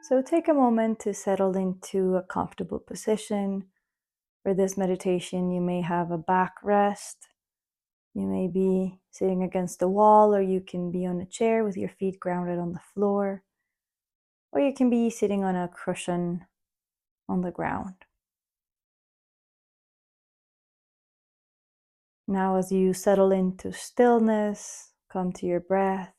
So take a moment to settle into a comfortable position. For this meditation, you may have a backrest. You may be sitting against the wall, or you can be on a chair with your feet grounded on the floor, or you can be sitting on a cushion on the ground. Now, as you settle into stillness, come to your breath.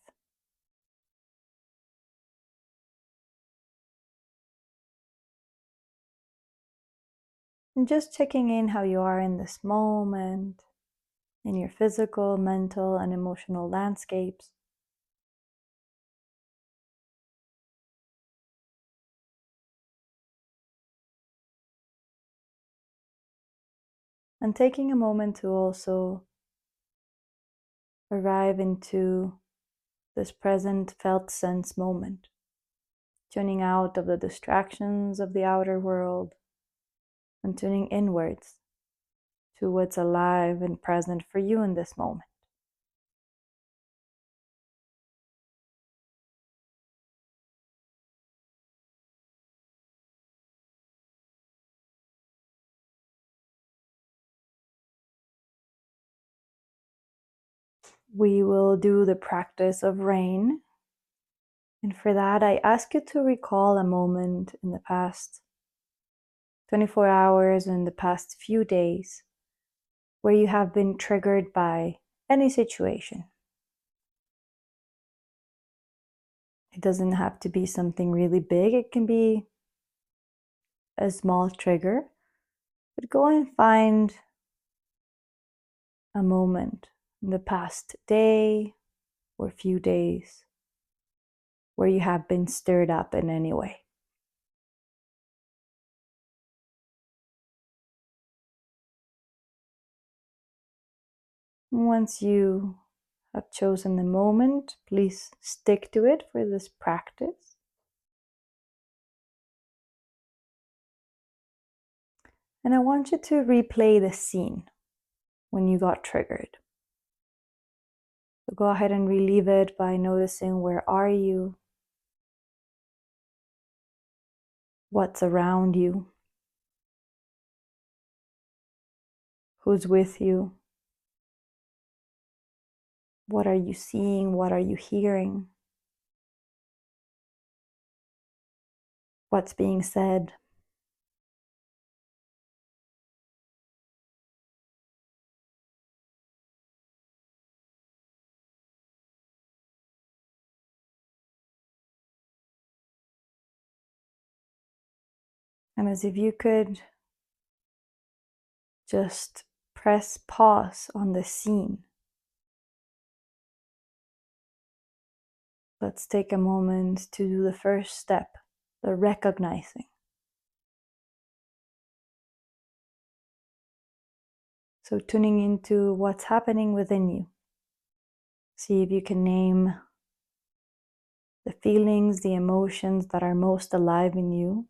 And just checking in how you are in this moment, in your physical, mental, and emotional landscapes. And taking a moment to also arrive into this present felt sense moment, tuning out of the distractions of the outer world and tuning inwards to what's alive and present for you in this moment. We will do the practice of R.A.I.N. And for that, I ask you to recall a moment in the past 24 hours, in the past few days, where you have been triggered by any situation. It doesn't have to be something really big. It can be a small trigger, but go and find a moment in the past day or few days where you have been stirred up in any way. Once you have chosen the moment, please stick to it for this practice. And I want you to replay the scene when you got triggered. So go ahead and relive it by noticing, where are you? What's around you? Who's with you? What are you seeing? What are you hearing? What's being said? And as if you could just press pause on the scene. Let's take a moment to do the first step, the recognizing. So tuning into what's happening within you. See if you can name the feelings, the emotions that are most alive in you.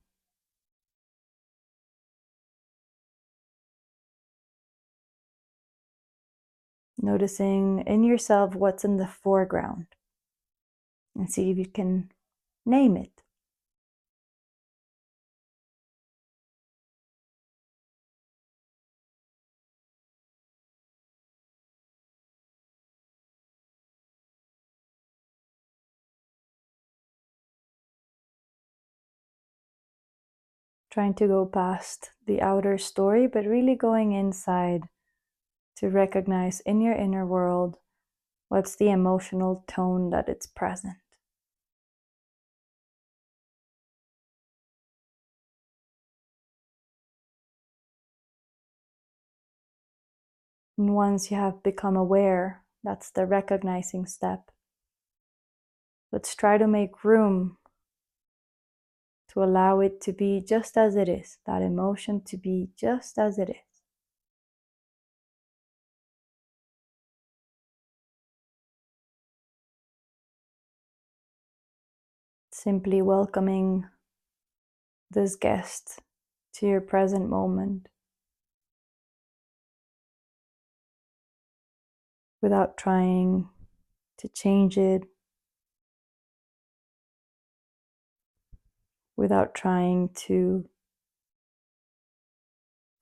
Noticing in yourself what's in the foreground, and see if you can name it. Trying to go past the outer story, but really going inside to recognize in your inner world what's the emotional tone that it's present. And once you have become aware, that's the recognizing step. Let's try to make room to allow it to be just as it is, that emotion to be just as it is. Simply welcoming this guest to your present moment without trying to change it, without trying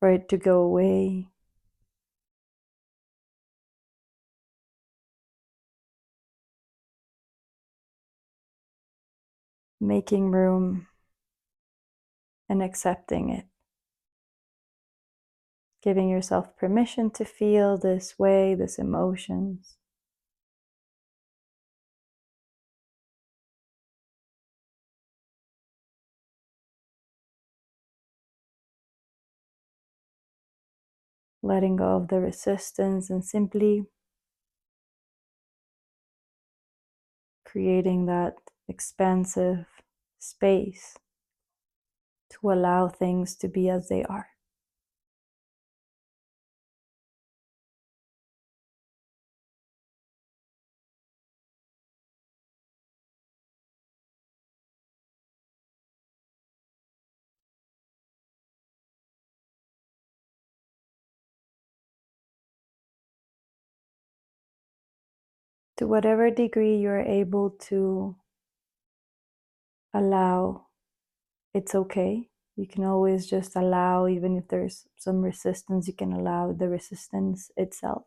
for it to go away. Making room and accepting it. Giving yourself permission to feel this way, these emotions. Letting go of the resistance and simply creating that expansive space to allow things to be as they are. To whatever degree you're able to allow, it's okay. You can always just allow, even if there's some resistance, you can allow the resistance itself.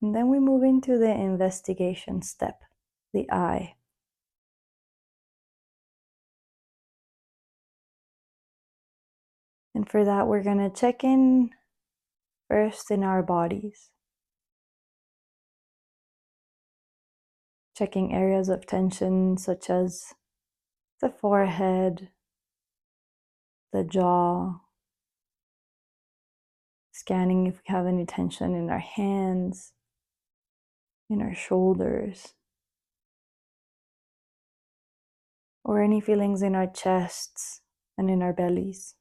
And then we move into the investigation step, the I. And for that, we're going to check in first in our bodies. Checking areas of tension such as the forehead, the jaw, scanning if we have any tension in our hands, in our shoulders, or any feelings in our chests and in our bellies.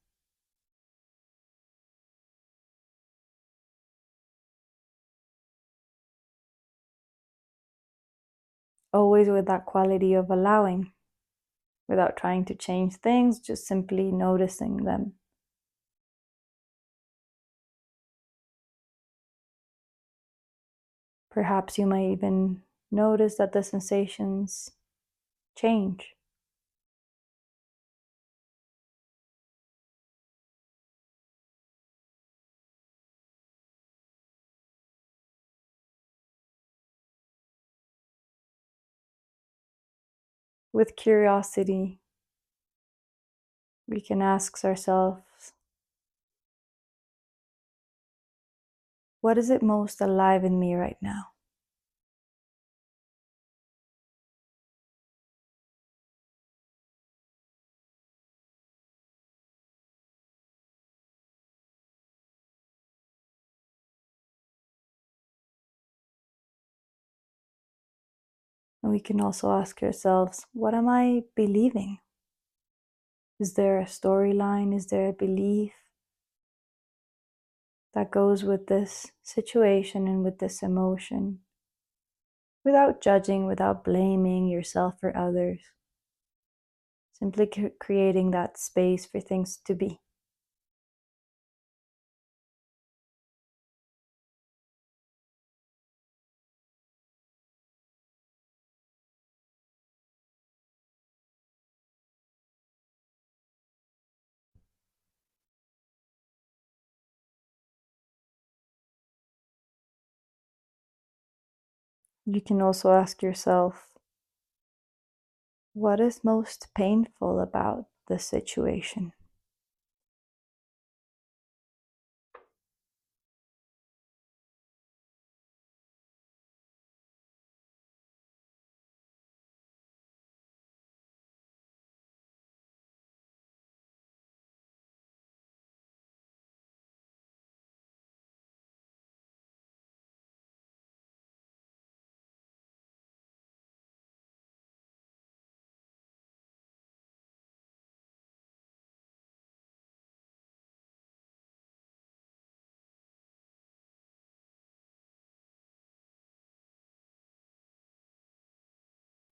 Always with that quality of allowing, without trying to change things, just simply noticing them. Perhaps you might even notice that the sensations change. With curiosity, we can ask ourselves, what is it most alive in me right now? And we can also ask ourselves, what am I believing? Is there a storyline? Is there a belief that goes with this situation and with this emotion? Without judging, without blaming yourself or others. Simply creating that space for things to be. You can also ask yourself, what is most painful about the situation?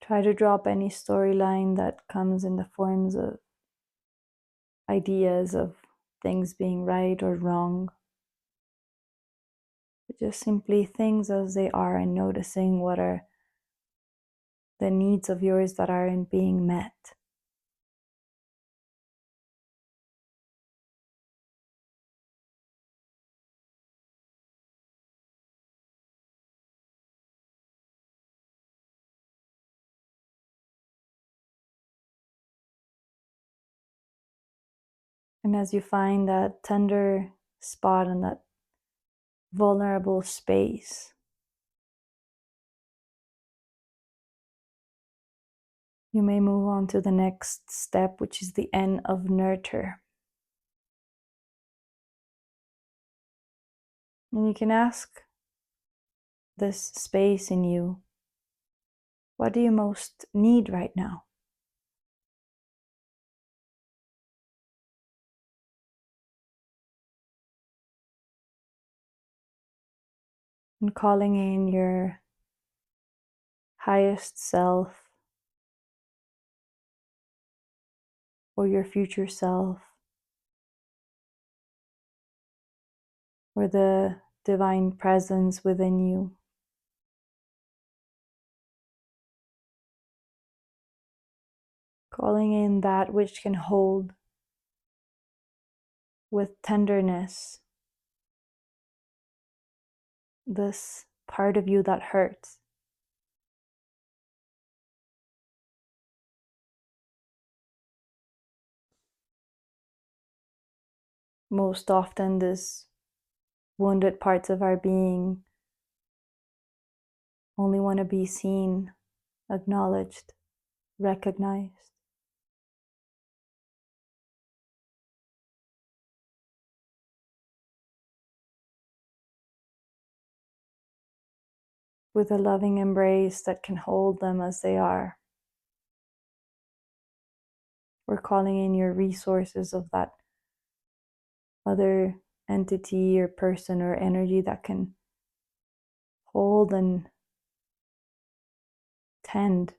Try to drop any storyline that comes in the forms of ideas of things being right or wrong. But just simply things as they are and noticing what are the needs of yours that aren't being met. And as you find that tender spot and that vulnerable space, you may move on to the next step, which is the N of nurture. And you can ask this space in you, what do you most need right now? And calling in your highest self or your future self or the divine presence within you. Calling in that which can hold with tenderness this part of you that hurts. Most often, these wounded parts of our being only want to be seen, acknowledged, recognized. With a loving embrace that can hold them as they are. We're calling in your resources of that other entity or person or energy that can hold and tend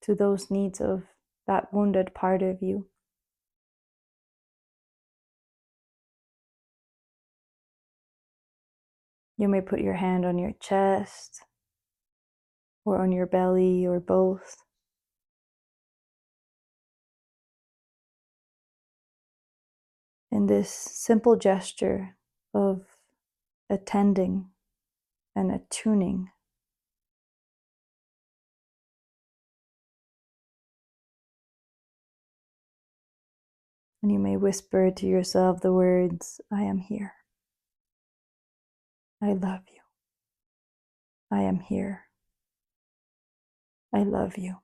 to those needs of that wounded part of you. You may put your hand on your chest or on your belly or both. In this simple gesture of attending and attuning. And you may whisper to yourself the words, I am here. I love you. I am here. I love you.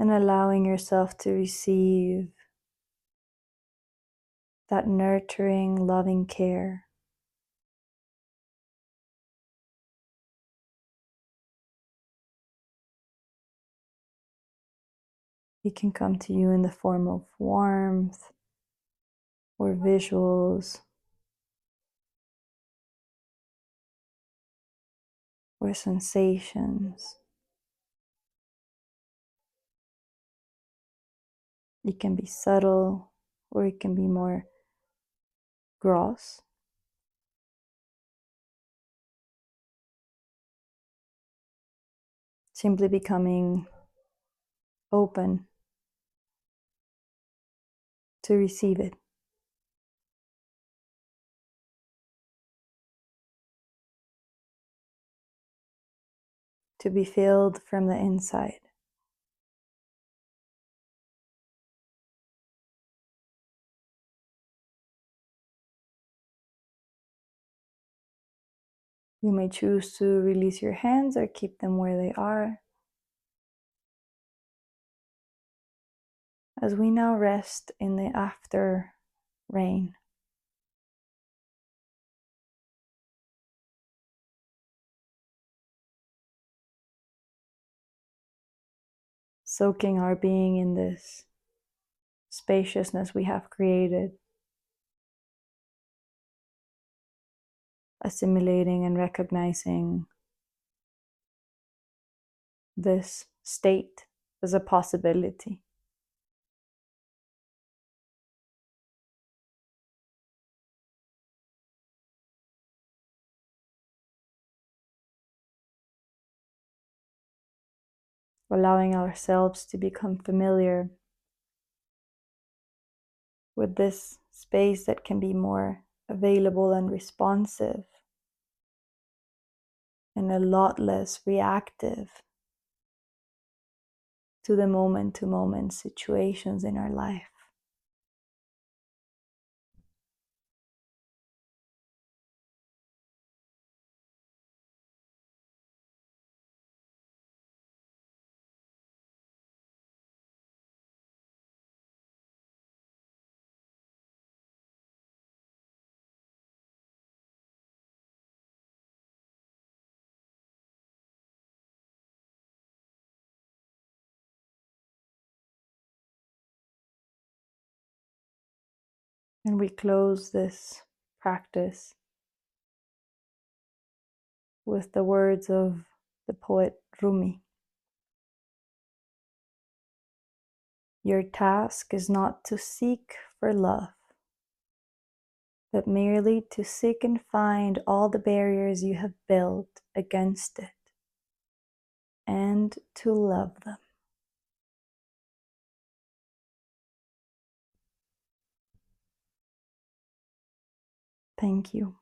And allowing yourself to receive that nurturing, loving care. It can come to you in the form of warmth or visuals or sensations. It can be subtle or it can be more gross. Simply becoming open to receive it. To be filled from the inside. You may choose to release your hands or keep them where they are. As we now rest in the after rain. Soaking our being in this spaciousness we have created. Assimilating and recognizing this state as a possibility. Allowing ourselves to become familiar with this space that can be more available and responsive and a lot less reactive to the moment-to-moment situations in our life. And we close this practice with the words of the poet Rumi. Your task is not to seek for love, but merely to seek and find all the barriers you have built against it, and to love them. Thank you.